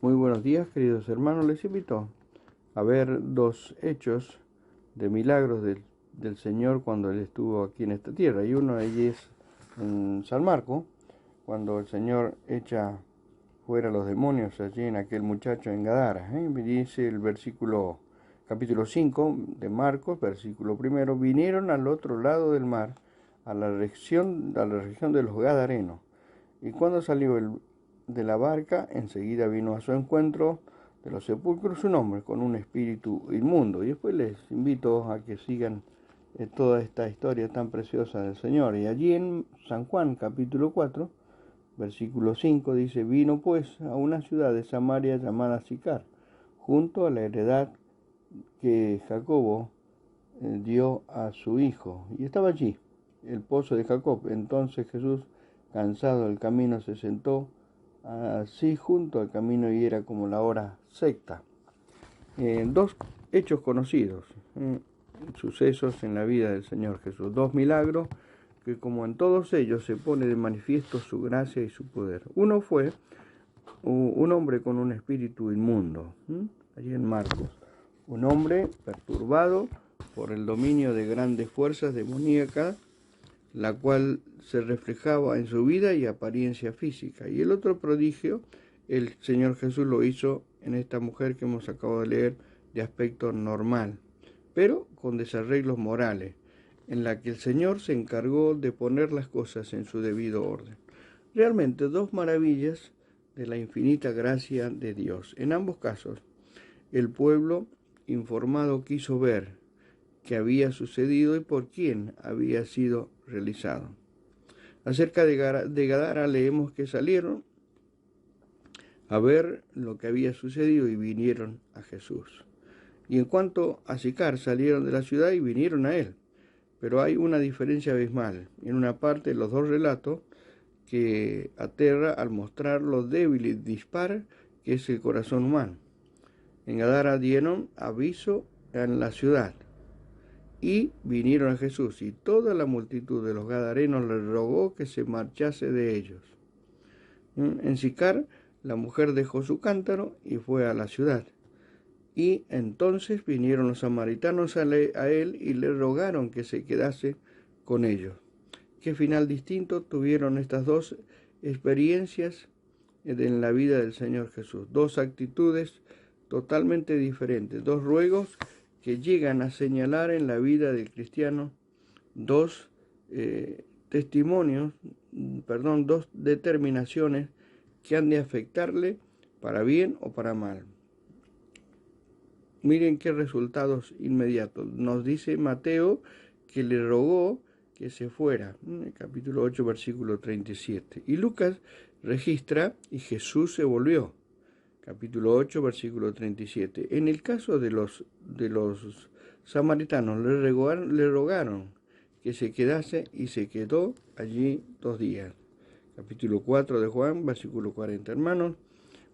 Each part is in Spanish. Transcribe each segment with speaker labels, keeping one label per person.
Speaker 1: Muy buenos días, queridos hermanos. Les invito a ver dos hechos de milagros del Señor cuando Él estuvo aquí en esta tierra. Y uno de ellos es en San Marcos, cuando el Señor echa fuera los demonios allí en aquel muchacho en Gadara. Dice el capítulo 5 de Marcos, versículo primero: vinieron al otro lado del mar, a la región de los Gadarenos. Y cuando salió de la barca, enseguida vino a su encuentro de los sepulcros un hombre con un espíritu inmundo. Y después les invito a que sigan toda esta historia tan preciosa del Señor. Y allí en San Juan capítulo 4, versículo 5 dice: vino pues a una ciudad de Samaria llamada Sicar, junto a la heredad que Jacobo dio a su hijo. Y estaba allí el pozo de Jacob. Entonces Jesús, cansado del camino, se sentó así junto al camino, y era como la hora sexta. Dos hechos conocidos, sucesos en la vida del Señor Jesús, dos milagros que, como en todos ellos, se pone de manifiesto su gracia y su poder. Uno fue un hombre con un espíritu inmundo, allí en Marcos, un hombre perturbado por el dominio de grandes fuerzas demoníacas, la cual se reflejaba en su vida y apariencia física. Y el otro prodigio, el Señor Jesús lo hizo en esta mujer que hemos acabado de leer, de aspecto normal, pero con desarreglos morales, en la que el Señor se encargó de poner las cosas en su debido orden. Realmente dos maravillas de la infinita gracia de Dios. En ambos casos, el pueblo informado quiso ver qué había sucedido y por quién había sido realizado. Acerca de Gadara leemos que salieron a ver lo que había sucedido y vinieron a Jesús. Y en cuanto a Sicar, salieron de la ciudad y vinieron a él. Pero hay una diferencia abismal. En una parte, los dos relatos que aterra al mostrar lo débil y dispar que es el corazón humano. En Gadara dieron aviso en la ciudad y vinieron a Jesús, y toda la multitud de los gadarenos le rogó que se marchase de ellos. En Sicar, la mujer dejó su cántaro y fue a la ciudad. Y entonces vinieron los samaritanos a él y le rogaron que se quedase con ellos. ¿Qué final distinto tuvieron estas dos experiencias en la vida del Señor Jesús? Dos actitudes totalmente diferentes, dos ruegos que llegan a señalar en la vida del cristiano dos dos determinaciones que han de afectarle para bien o para mal. Miren qué resultados inmediatos. Nos dice Mateo que le rogó que se fuera, en el capítulo 8, versículo 37. Y Lucas registra: y Jesús se volvió, capítulo 8, versículo 37. En el caso de los samaritanos, le rogaron que se quedase, y se quedó allí 2 días. Capítulo 4 de Juan, versículo 40. Hermanos,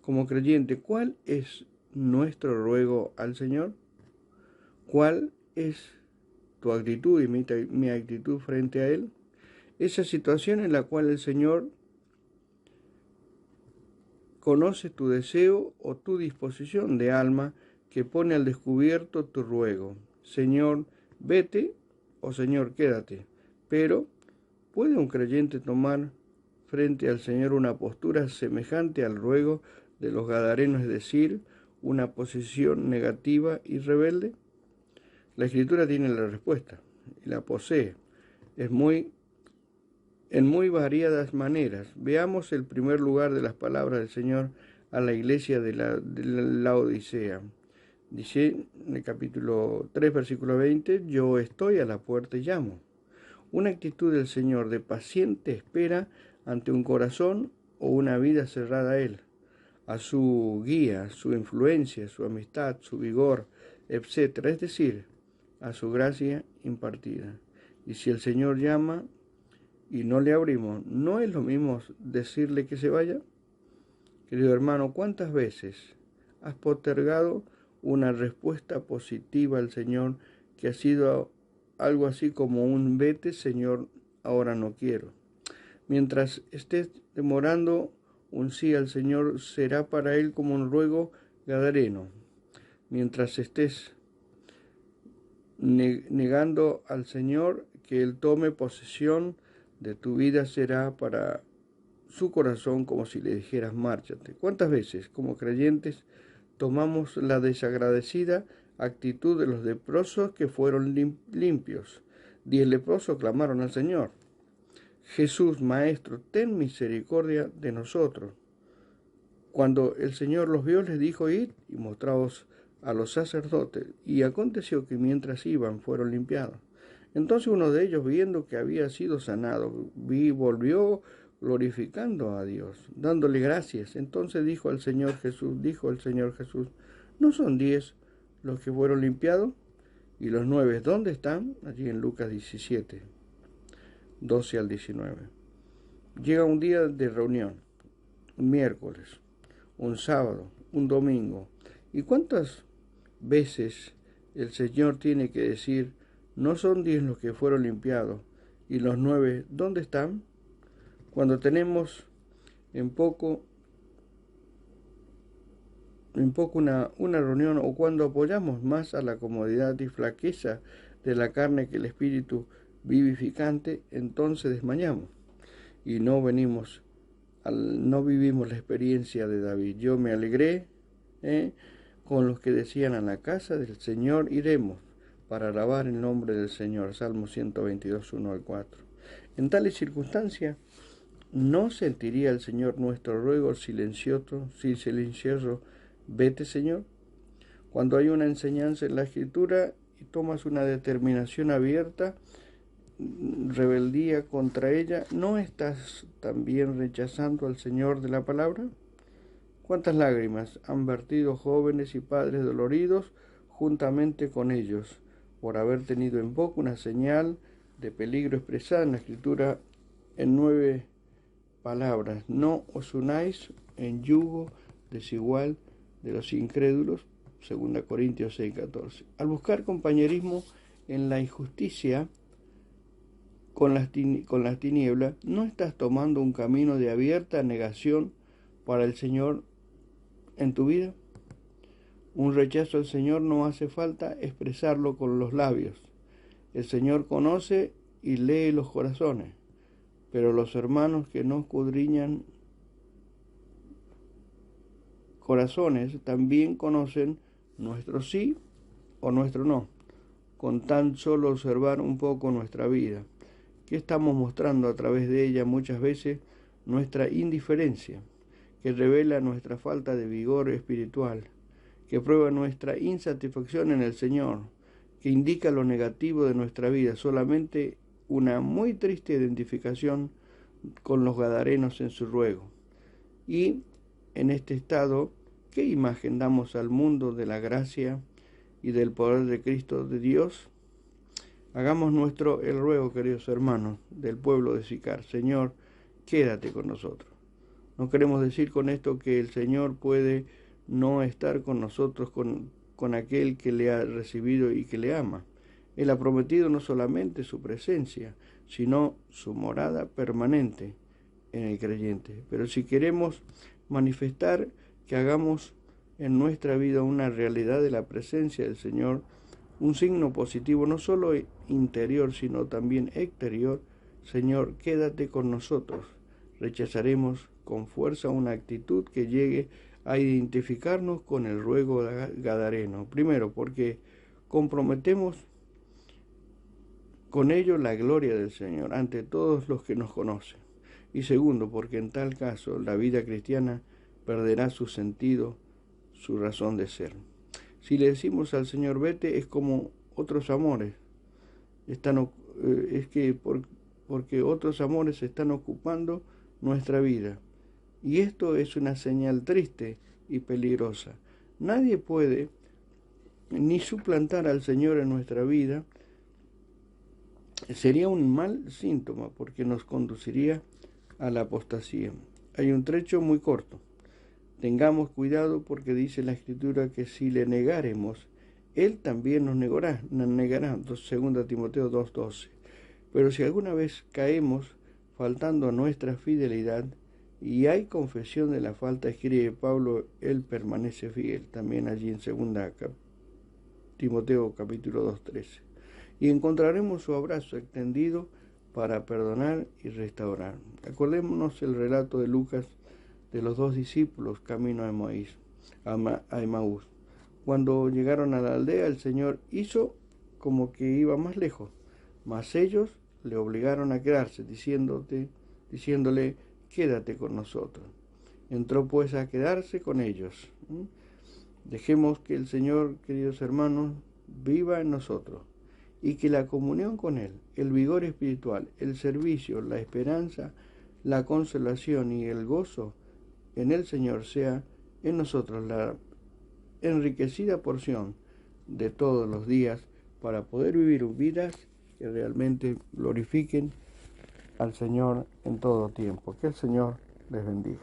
Speaker 1: como creyente, ¿cuál es nuestro ruego al Señor? ¿Cuál es tu actitud y mi actitud frente a Él? Esa situación en la cual el Señor conoce tu deseo o tu disposición de alma, que pone al descubierto tu ruego. Señor, vete, o Señor, quédate. Pero, ¿puede un creyente tomar frente al Señor una postura semejante al ruego de los gadarenos, es decir, una posición negativa y rebelde? La Escritura tiene la respuesta y la posee. En muy variadas maneras. Veamos el primer lugar de las palabras del Señor a la iglesia de la Odisea. Dice en el capítulo 3, versículo 20: yo estoy a la puerta y llamo. Una actitud del Señor de paciente espera ante un corazón o una vida cerrada a Él, a su guía, su influencia, su amistad, su vigor, etc. Es decir, a su gracia impartida. Y si el Señor llama y no le abrimos, ¿no es lo mismo decirle que se vaya? Querido hermano, ¿cuántas veces has postergado una respuesta positiva al Señor que ha sido algo así como un vete, Señor, ahora no quiero? Mientras estés demorando un sí al Señor será para él como un ruego gadareno. Mientras estés negando al Señor que Él tome posesión de tu vida, será para su corazón como si le dijeras márchate. ¿Cuántas veces como creyentes tomamos la desagradecida actitud de los leprosos que fueron limpios? 10 leprosos clamaron al Señor: Jesús, Maestro, ten misericordia de nosotros. Cuando el Señor los vio, les dijo: id y mostraos a los sacerdotes. Y aconteció que mientras iban, fueron limpiados. Entonces uno de ellos, viendo que había sido sanado, volvió glorificando a Dios, dándole gracias. Entonces dijo el Señor Jesús, ¿no son 10 los que fueron limpiados? ¿Y los 9 dónde están? Allí en Lucas 17, 12 al 19. Llega un día de reunión, un miércoles, un sábado, un domingo. ¿Y cuántas veces el Señor tiene que decir, no son 10 los que fueron limpiados, y los 9 dónde están? Cuando tenemos en poco una reunión, o cuando apoyamos más a la comodidad y flaqueza de la carne que el espíritu vivificante, entonces desmayamos y no vivimos la experiencia de David. Yo me alegré con los que decían, a la casa del Señor iremos para alabar el nombre del Señor. Salmo 122, 1 al 4. En tales circunstancias, ¿no sentiría el Señor nuestro ruego silencioso? Vete, Señor. Cuando hay una enseñanza en la Escritura y tomas una determinación abierta, rebeldía contra ella, ¿no estás también rechazando al Señor de la palabra? ¿Cuántas lágrimas han vertido jóvenes y padres doloridos juntamente con ellos por haber tenido en poco una señal de peligro expresada en la Escritura en 9 palabras? No os unáis en yugo desigual de los incrédulos, 2 Corintios 6:14. Al buscar compañerismo en la injusticia con las tinieblas, ¿no estás tomando un camino de abierta negación para el Señor en tu vida? Un rechazo al Señor no hace falta expresarlo con los labios. El Señor conoce y lee los corazones, pero los hermanos que no escudriñan corazones también conocen nuestro sí o nuestro no, con tan solo observar un poco nuestra vida, que estamos mostrando a través de ella muchas veces nuestra indiferencia, que revela nuestra falta de vigor espiritual, que prueba nuestra insatisfacción en el Señor, que indica lo negativo de nuestra vida. Solamente una muy triste identificación con los gadarenos en su ruego. Y en este estado, ¿qué imagen damos al mundo de la gracia y del poder de Cristo de Dios? Hagamos nuestro el ruego, queridos hermanos, del pueblo de Sicar: Señor, quédate con nosotros. No queremos decir con esto que el Señor puede no estar con nosotros, con aquel que le ha recibido y que le ama. Él ha prometido no solamente su presencia, sino su morada permanente en el creyente. Pero si queremos manifestar que hagamos en nuestra vida una realidad de la presencia del Señor, un signo positivo no solo interior, sino también exterior: Señor, quédate con nosotros. Rechazaremos con fuerza una actitud que llegue a identificarnos con el ruego gadareno. Primero, porque comprometemos con ello la gloria del Señor ante todos los que nos conocen. Y segundo, porque en tal caso la vida cristiana perderá su sentido, su razón de ser. Si le decimos al Señor vete, es como otros amores porque otros amores están ocupando nuestra vida. Y esto es una señal triste y peligrosa. Nadie puede ni suplantar al Señor en nuestra vida. Sería un mal síntoma, porque nos conduciría a la apostasía. Hay un trecho muy corto. Tengamos cuidado, porque dice la Escritura que si le negaremos, Él también nos negará. 2 Timoteo 2:12. Pero si alguna vez caemos faltando a nuestra fidelidad y hay confesión de la falta, escribe Pablo, él permanece fiel, también allí en 2 Timoteo capítulo 2:13. Y encontraremos su abrazo extendido para perdonar y restaurar. Acordémonos el relato de Lucas de los 2 discípulos camino a Emaús. Cuando llegaron a la aldea, el Señor hizo como que iba más lejos, mas ellos le obligaron a quedarse, diciéndole, quédate con nosotros. Entró pues a quedarse con ellos. Dejemos que el Señor, queridos hermanos, viva en nosotros y que la comunión con Él, el vigor espiritual, el servicio, la esperanza, la consolación y el gozo en el Señor sea en nosotros la enriquecida porción de todos los días para poder vivir vidas que realmente glorifiquen al Señor en todo tiempo. Que el Señor les bendiga.